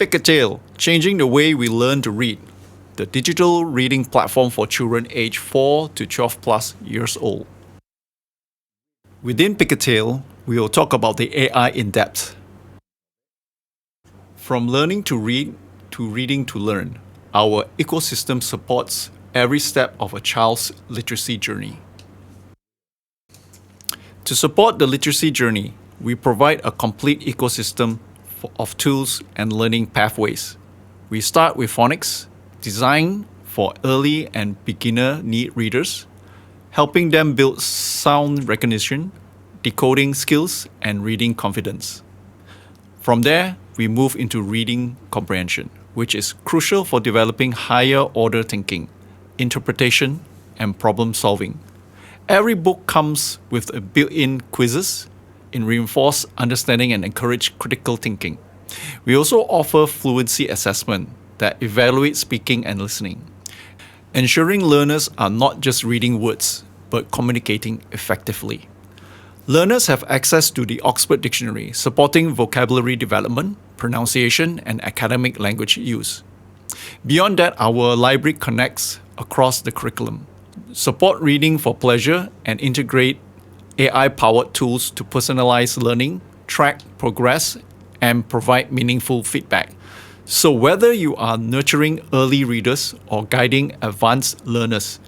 PICKATALE, changing the way we learn to read, the digital reading platform for children aged 4 to 12 plus years old. Within PICKATALE, we will talk about the AI in depth. From learning to read to reading to learn, our ecosystem supports every step of a child's literacy journey. To support the literacy journey, we provide a complete ecosystem of tools and learning pathways. We start with phonics, designed for early and beginner need readers, helping them build sound recognition, decoding skills, and reading confidence. From there, we move into reading comprehension, which is crucial for developing higher order thinking, interpretation, and problem solving. Every book comes with a built-in quizzes in reinforce understanding and encourage critical thinking. We also offer fluency assessment that evaluates speaking and listening, ensuring learners are not just reading words, but communicating effectively. Learners have access to the Oxford Dictionary, supporting vocabulary development, pronunciation, and academic language use. Beyond that, our library connects across the curriculum, support reading for pleasure, and integrate AI-powered tools to personalize learning, track progress, and provide meaningful feedback. So whether you are nurturing early readers or guiding advanced learners,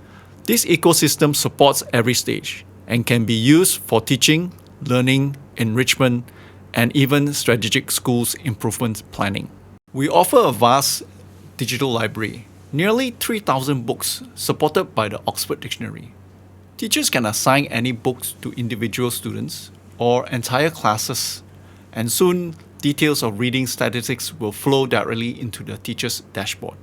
this ecosystem supports every stage and can be used for teaching, learning, enrichment, and even strategic schools improvement planning. We offer a vast digital library, nearly 3,000 books supported by the Oxford Dictionary. Teachers can assign any books to individual students or entire classes, and soon details of reading statistics will flow directly into the teacher's dashboard.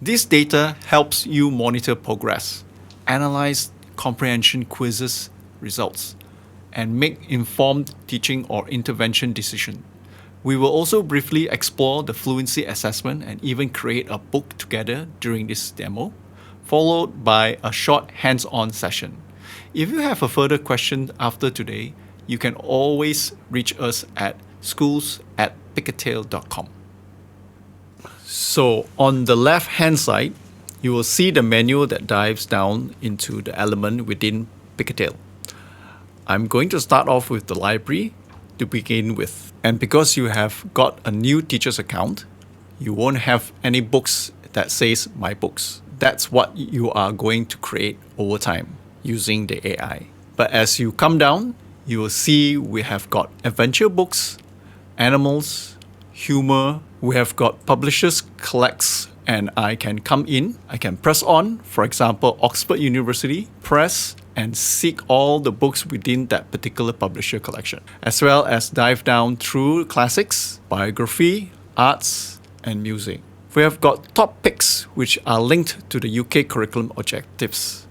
This data helps you monitor progress, analyze comprehension quizzes results, and make informed teaching or intervention decisions. We will also briefly explore the fluency assessment and even create a book together during this demo, followed by a short hands-on session. If you have a further question after today, you can always reach us at schools@pickatale.com. So on the left-hand side, you will see the menu that dives down into the element within PICKATALE. I'm going to start off with the library to begin with. And because you have got a new teacher's account, you won't have any books that says My Books. That's what you are going to create over time using the AI. But as you come down, you will see we have got adventure books, animals, humor. We have got publishers collects, and I can come in, I can press on, for example, Oxford University, press and seek all the books within that particular publisher collection, as well as dive down through classics, biography, arts, and music. We have got top picks, which are linked to the UK curriculum objectives.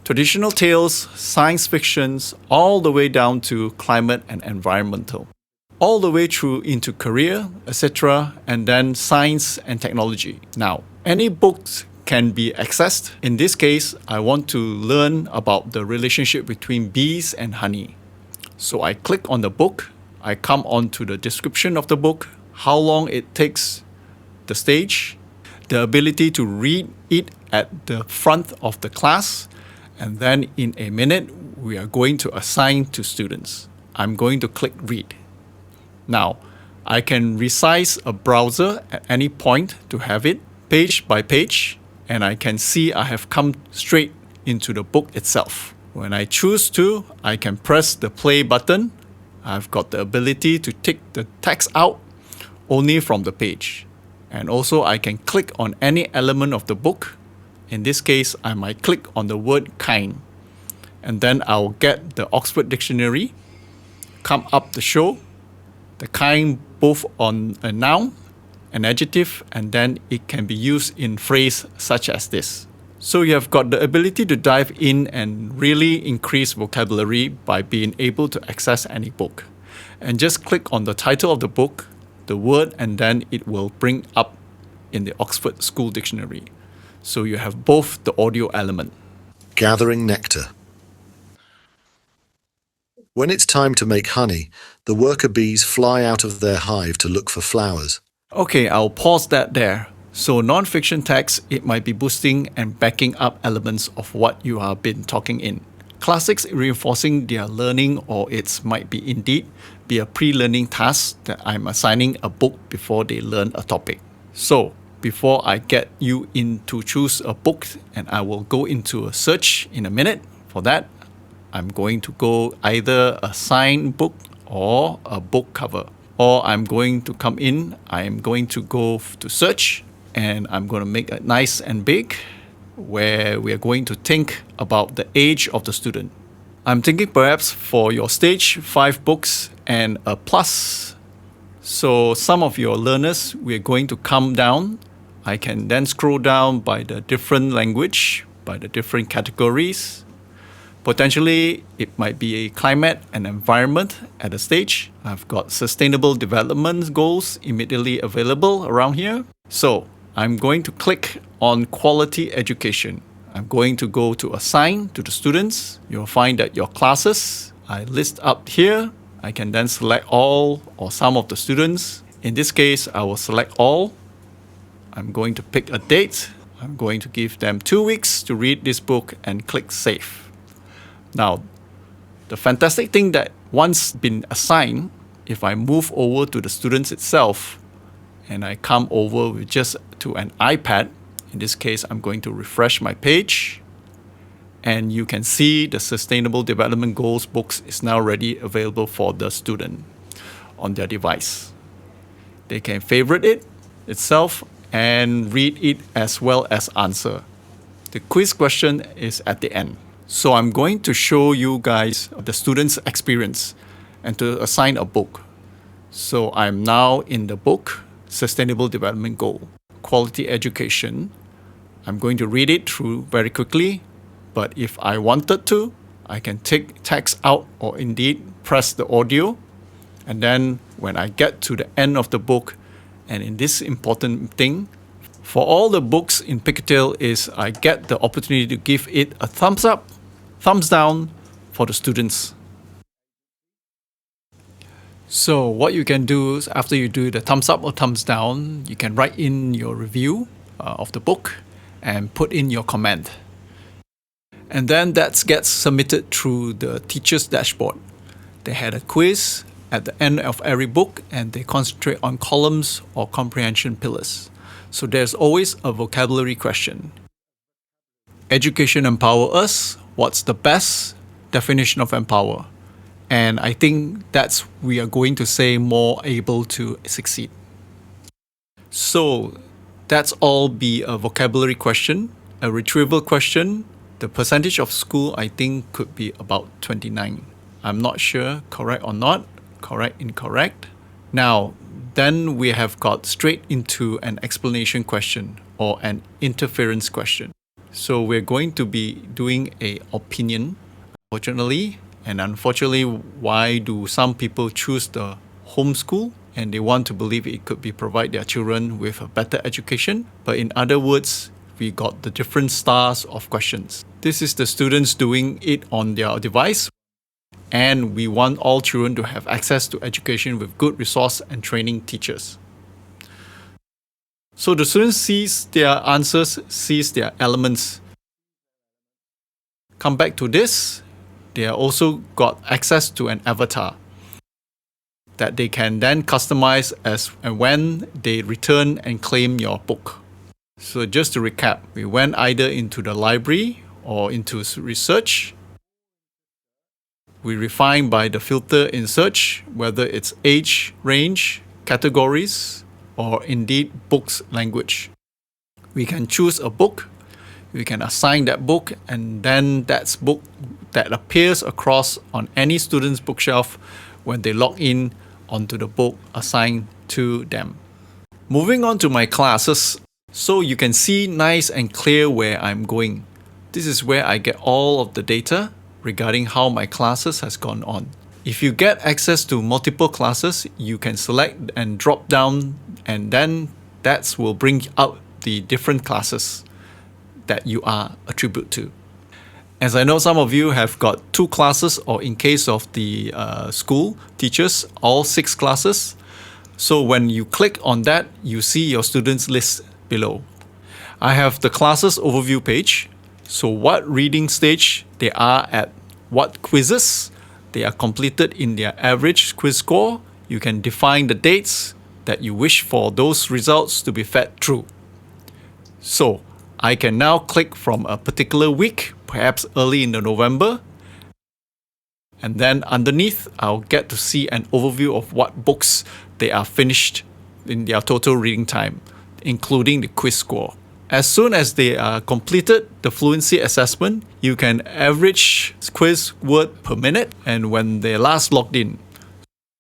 Traditional tales, science fictions, all the way down to climate and environmental. All the way through into career, etc., and then science and technology. Now, any books can be accessed. In this case, I want to learn about the relationship between bees and honey. So I click on the book, I come on to the description of the book, how long it takes, the stage, the ability to read it at the front of the class, and then in a minute, we are going to assign to students. I'm going to click read. Now, I can resize a browser at any point to have it page by page, and I can see I have come straight into the book itself. When I choose to, I can press the play button. I've got the ability to take the text out only from the page. And also I can click on any element of the book. In this case, I might click on the word kind. And then I'll get the Oxford Dictionary, come up the show, the kind both on a noun, an adjective, and then it can be used in phrase such as this. So you have got the ability to dive in and really increase vocabulary by being able to access any book. And just click on the title of the book, the word, and then it will bring up in the Oxford School Dictionary. So you have both the audio element. Gathering nectar. When it's time to make honey, the worker bees fly out of their hive to look for flowers. Okay, I'll pause that there. So non-fiction text, it might be boosting and backing up elements of what you have been talking in. Classics reinforcing their learning, or it might be indeed be a pre-learning task that I'm assigning a book before they learn a topic. So before I get you in to choose a book, and I will go into a search in a minute, for that I'm going to go either a signed book or a book cover. Or I'm going to come in, I'm going to go to search, and I'm going to make it nice and big, where we are going to think about the age of the student. I'm thinking perhaps for your stage 5 books and a plus. So some of your learners, we're going to come down. I can then scroll down by the different language, by the different categories. Potentially, it might be a climate and environment at a stage. I've got sustainable development goals immediately available around here. So I'm going to click on quality education. I'm going to go to assign to the students. You'll find that your classes, I list up here. I can then select all or some of the students. In this case, I will select all. I'm going to pick a date. I'm going to give them 2 weeks to read this book and click save. Now, the fantastic thing that once been assigned, if I move over to the students itself, and I come over with just to an iPad, in this case, I'm going to refresh my page, and you can see the Sustainable Development Goals books is now ready available for the student on their device. They can favorite it itself and read it as well as answer. The quiz question is at the end. So I'm going to show you guys the student's experience and to assign a book. So I'm now in the book, Sustainable Development Goal, Quality Education. I'm going to read it through very quickly, but if I wanted to, I can take text out or indeed press the audio. And then when I get to the end of the book, and in this important thing, for all the books in PICKATALE is I get the opportunity to give it a thumbs up, thumbs down for the students. So what you can do is after you do the thumbs up or thumbs down, you can write in your review of the book and put in your comment. And then that gets submitted through the teacher's dashboard. They had a quiz at the end of every book and they concentrate on columns or comprehension pillars. So there's always a vocabulary question. Education empower us. What's the best definition of empower? And I think that's we are going to say more able to succeed. So that's all be a vocabulary question, a retrieval question. The percentage of school I think could be about 29. I'm not sure correct or not, correct, incorrect. Now, then we have got straight into an explanation question or an interference question. So we're going to be doing a opinion, unfortunately. And unfortunately, why do some people choose the homeschool? And they want to believe it could be provide their children with a better education. But in other words, we got the different stars of questions. This is the students doing it on their device. And we want all children to have access to education with good resource and training teachers. So the students sees their answers, sees their elements. Come back to this. They are also got access to an avatar that they can then customize as and when they return and claim your book. So just to recap, we went either into the library or into research. We refine by the filter in search, whether it's age range, categories, or indeed books language. We can choose a book, we can assign that book, and then that's book that appears across on any student's bookshelf when they log in onto the book assigned to them. Moving on to my classes, so you can see nice and clear where I'm going. This is where I get all of the data regarding how my classes has gone on. If you get access to multiple classes, you can select and drop down, and then that will bring out the different classes that you are attribute to. As I know some of you have got 2 classes, or in case of the school teachers, all 6 classes. So when you click on that, you see your students list below. I have the classes overview page. So what reading stage they are at, what quizzes they are completed in their average quiz score. You can define the dates that you wish for those results to be fed through. So I can now click from a particular week, perhaps early in the November, and then underneath I'll get to see an overview of what books they are finished in their total reading time, including the quiz score. As soon as they are completed the fluency assessment, you can average quiz word per minute and when they last logged in.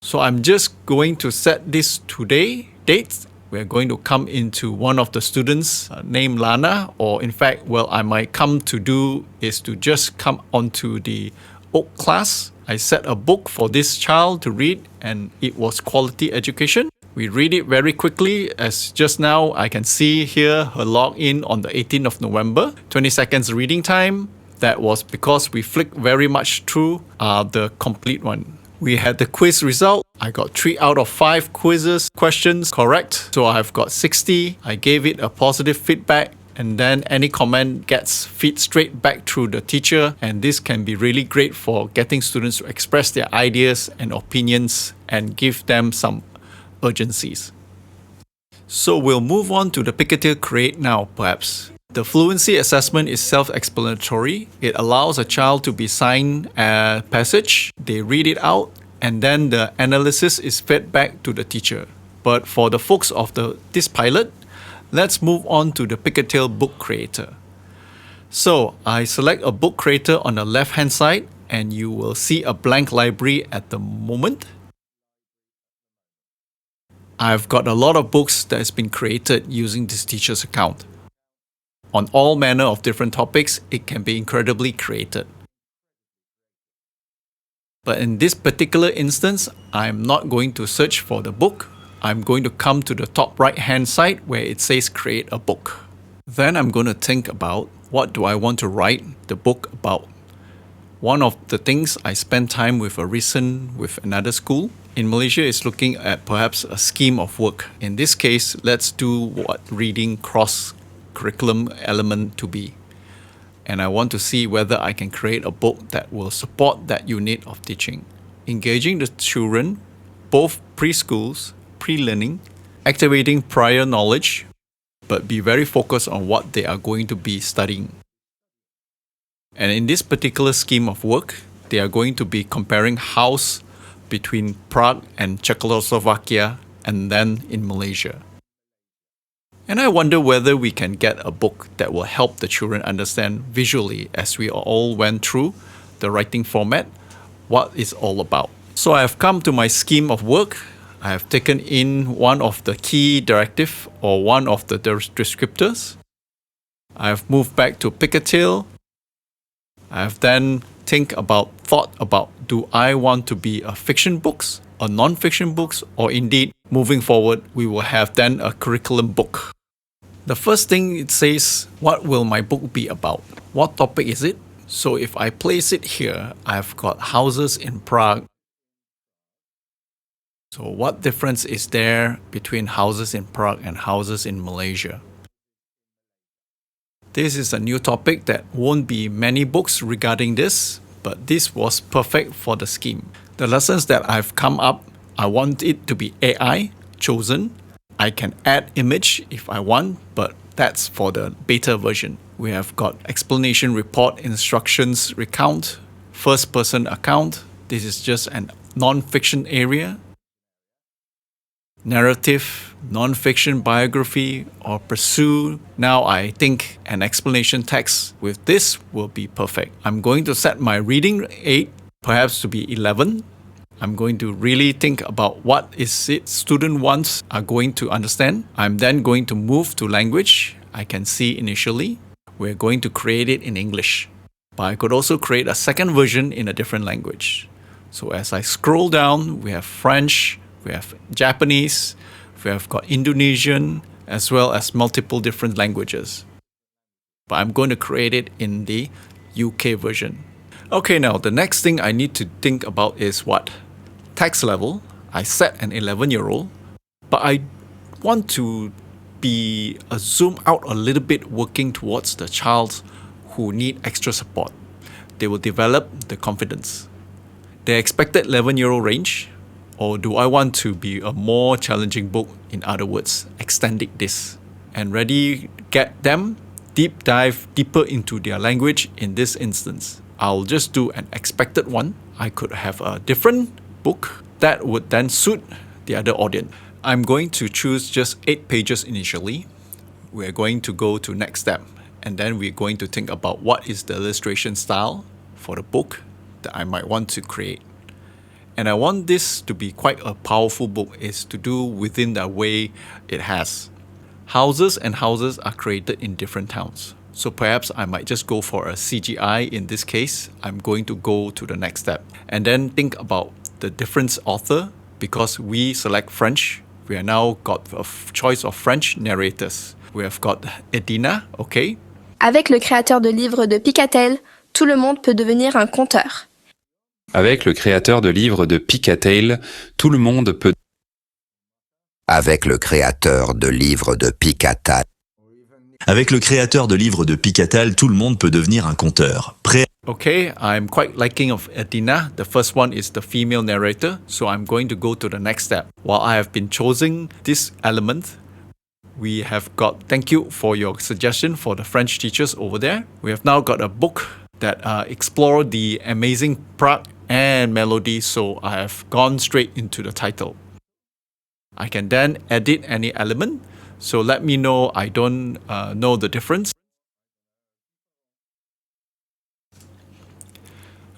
So I'm just going to set this today date. We're going to come into one of the students named Lana, or in fact, well, I might come to do is to just come onto the Oak class. I set a book for this child to read and it was quality education. We read it very quickly, as just now I can see here her login on the 18th of November, 20 seconds reading time. That was because we flicked very much through the complete one. We had the quiz result. I got 3 out of 5 questions correct. So I've got 60. I gave it a positive feedback, and then any comment gets feed straight back through the teacher. And this can be really great for getting students to express their ideas and opinions and give them some urgencies. So we'll move on to the PICKATALE Create Now, perhaps. The fluency assessment is self-explanatory. It allows a child to be assigned a passage, they read it out, and then the analysis is fed back to the teacher. But for the folks of this pilot, let's move on to the PICKATALE Book Creator. So I select a book creator on the left-hand side, and you will see a blank library at the moment. I've got a lot of books that has been created using this teacher's account. On all manner of different topics, it can be incredibly created. But in this particular instance, I'm not going to search for the book. I'm going to come to the top right hand side where it says create a book. Then I'm going to think about what do I want to write the book about. One of the things I spent time with with another school in Malaysia is looking at perhaps a scheme of work. In this case, let's do what reading cross-curriculum element to be. And I want to see whether I can create a book that will support that unit of teaching. Engaging the children, both preschools, pre-learning, activating prior knowledge, but be very focused on what they are going to be studying. And in this particular scheme of work, they are going to be comparing house between Prague and Czechoslovakia and then in Malaysia. And I wonder whether we can get a book that will help the children understand visually, as we all went through the writing format, what it's all about. So I have come to my scheme of work. I have taken in one of the key directive or one of the descriptors. I have moved back to PICKATALE. I have then thought about do I want to be a fiction books or non-fiction books, or indeed moving forward we will have then a curriculum book. The first thing it says, what will my book be about? What topic is it? So if I place it here, I've got houses in Prague. So what difference is there between houses in Prague and houses in Malaysia? This is a new topic that won't be many books regarding this, but this was perfect for the scheme. The lessons that I've come up, I want it to be AI chosen. I can add image if I want, but that's for the beta version. We have got explanation report, instructions, recount, first person account. This is just a non-fiction area. Narrative, non-fiction biography, or pursue. Now I think an explanation text with this will be perfect. I'm going to set my reading 8, perhaps to be 11. I'm going to really think about what is it student ones are going to understand. I'm then going to move to language. I can see initially we're going to create it in English, but I could also create a second version in a different language. So as I scroll down, we have French, we have Japanese, we have got Indonesian, as well as multiple different languages. But I'm going to create it in the UK version. Okay, now the next thing I need to think about is what? Tax level. I set an 11-year-old, but I want to be zoom out a little bit, working towards the child who need extra support. They will develop the confidence. The expected 11-year-old range, or do I want to be a more challenging book, in other words, extending this, and ready get them dive deeper into their language in this instance? I'll just do an expected one. I could have a different book that would then suit the other audience. I'm going to choose just 8 pages initially. We're going to go to next step, and then we're going to think about what is the illustration style for the book that I might want to create. And I want this to be quite a powerful book, is to do within the way it has. Houses are created in different towns. So perhaps I might just go for a CGI in this case. I'm going to go to the next step and then think about the different author. Because we select French, we are now got a choice of French narrators. We have got Edina, okay? Avec le créateur de livres de PICKATALE, tout le monde peut devenir un conteur. Avec le créateur de livres de PICKATALE, tout le monde peut... Avec le créateur de livres de PICKATALE. Avec le créateur de livres de PICKATALE, tout le monde peut devenir un conteur. Prêt? Okay, I'm quite liking of Edina. The first one is the female narrator, so I'm going to go to the next step. While I have been choosing this element, we have got, thank you for your suggestion for the French teachers over there. We have now got a book that explore the amazing Prague and melody, so I have gone straight into the title. I can then edit any element, so let me know I don't know the difference.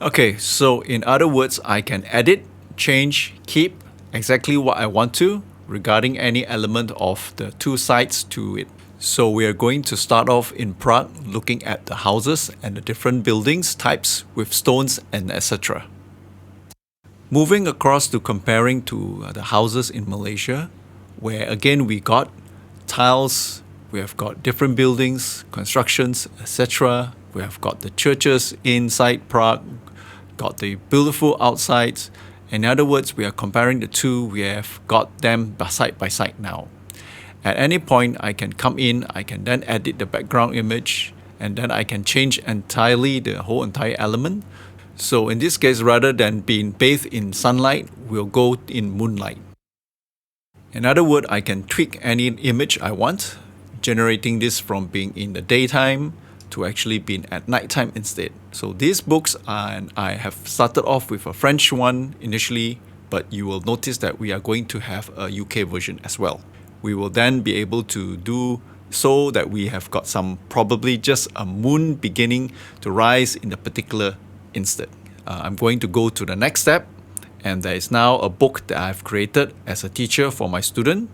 Okay, so in other words, I can edit, change, keep exactly what I want to regarding any element of the 2 sides to it. So we are going to start off in Prague, looking at the houses and the different buildings types with stones and etc. Moving across to comparing to the houses in Malaysia, where again we got tiles, we have got different buildings, constructions, etc. We have got the churches inside Prague, got the beautiful outsides. In other words, we are comparing the two, we have got them side by side now. At any point, I can come in, I can then edit the background image, and then I can change entirely the whole entire element. So in this case, rather than being bathed in sunlight, we'll go in moonlight. In other words, I can tweak any image I want, generating this from being in the daytime to actually being at nighttime instead. So these books and I have started off with a French one initially, but you will notice that we are going to have a UK version as well. We will then be able to do so that we have got some probably just a moon beginning to rise in the particular instant. I'm going to go to the next step, and there is now a book that I've created as a teacher for my student.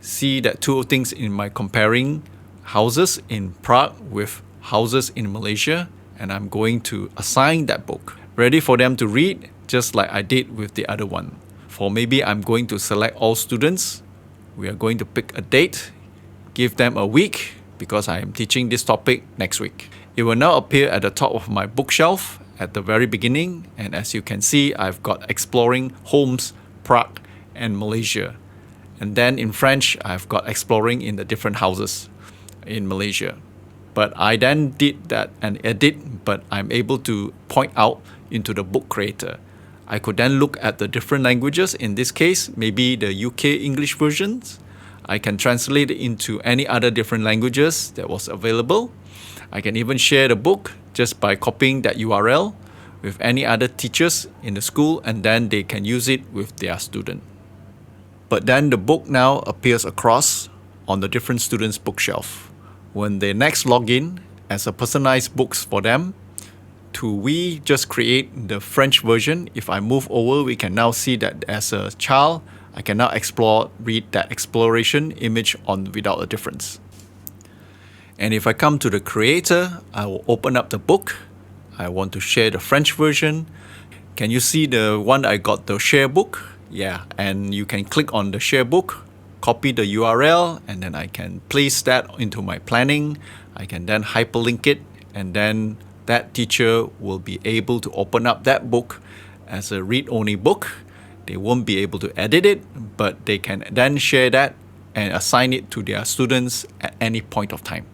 See that 2 things in my comparing houses in Prague with houses in Malaysia, and I'm going to assign that book ready for them to read, just like I did with the other one. For maybe I'm going to select all students. We are going to pick a date, give them a week, because I am teaching this topic next week. It will now appear at the top of my bookshelf at the very beginning, and as you can see, I've got exploring homes, Prague and Malaysia. And then in French, I've got exploring in the different houses in Malaysia. But I then did that and edit, but I'm able to point out into the book creator. I could then look at the different languages, in this case, maybe the UK English versions. I can translate it into any other different languages that was available. I can even share the book just by copying that URL with any other teachers in the school, and then they can use it with their student. But then the book now appears across on the different students' bookshelf. When they next log in as a personalized books for them, we just create the French version. If I move over, we can now see that as a child, I can now read that exploration image on without a difference. And if I come to the creator, I will open up the book. I want to share the French version. Can you see the one I got, the share book? Yeah, and you can click on the share book, copy the URL, and then I can place that into my planning. I can then hyperlink it and then that teacher will be able to open up that book as a read-only book. They won't be able to edit it, but they can then share that and assign it to their students at any point of time.